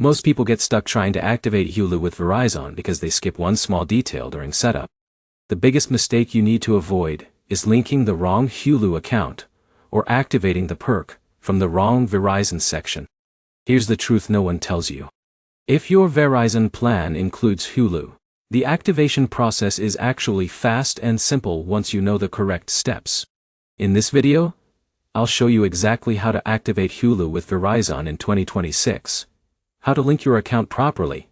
Most people get stuck trying to activate Hulu with Verizon because they skip one small detail during setup. The biggest mistake you need to avoid is linking the wrong Hulu account or activating the perk from the wrong Verizon section. Here's the truth no one tells you. If your Verizon plan includes Hulu, the activation process is actually fast and simple once you know the correct steps. In this video, I'll show you exactly how to activate Hulu with Verizon in 2026, how to link your account properly,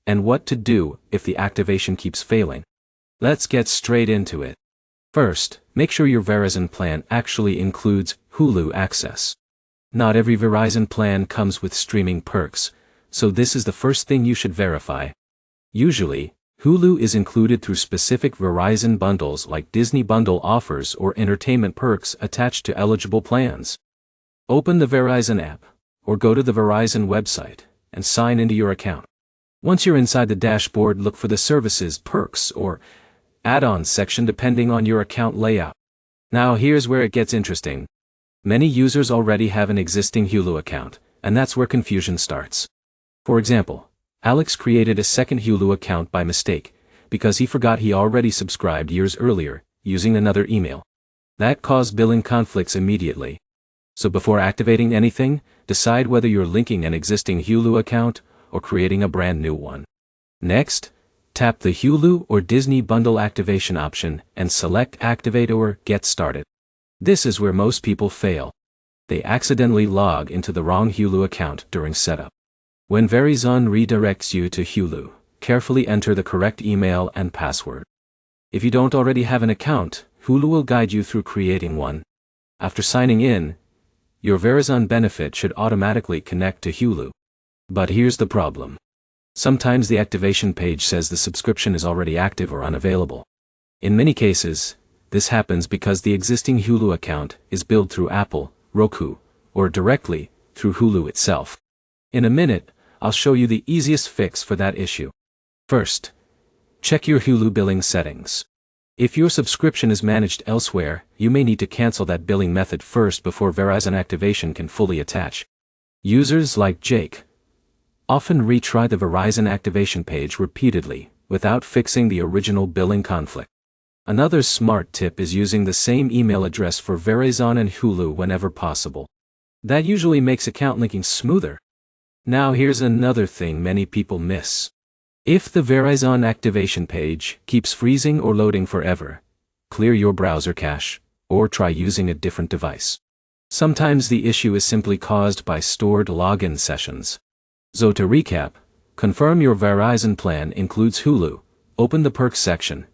and what to do if the activation keeps failing. Let's get straight into it. First, make sure your Verizon plan actually includes Hulu access. Not every Verizon plan comes with streaming perks, so this is the first thing you should verify. Usually, Hulu is included through specific Verizon bundles like Disney Bundle offers or entertainment perks attached to eligible plans. Open the Verizon app, or go to the Verizon website, and sign into your account. Once you're inside the dashboard, look for the Services, Perks, or Add-ons section depending on your account layout. Now here's where it gets interesting. Many users already have an existing Hulu account, and that's where confusion starts. For example, Alex created a second Hulu account by mistake, because he forgot he already subscribed years earlier, using another email. That caused billing conflicts immediately. So before activating anything, decide whether you're linking an existing Hulu account or creating a brand new one. Next, tap the Hulu or Disney Bundle activation option and select Activate or Get Started. This is where most people fail. They accidentally log into the wrong Hulu account during setup. When Verizon redirects you to Hulu, carefully enter the correct email and password. If you don't already have an account, Hulu will guide you through creating one. After signing in, your Verizon benefit should automatically connect to Hulu. But here's the problem. Sometimes the activation page says the subscription is already active or unavailable. In many cases, this happens because the existing Hulu account is billed through Apple, Roku, or directly through Hulu itself. In a minute, I'll show you the easiest fix for that issue. First, check your Hulu billing settings. If your subscription is managed elsewhere, you may need to cancel that billing method first before Verizon activation can fully attach. Users like Jake often retry the Verizon activation page repeatedly without fixing the original billing conflict. Another smart tip is using the same email address for Verizon and Hulu whenever possible. That usually makes account linking smoother. Now here's another thing many people miss. If the Verizon activation page keeps freezing or loading forever, clear your browser cache, or try using a different device. Sometimes the issue is simply caused by stored login sessions. So to recap, confirm your Verizon plan includes Hulu, open the perks section,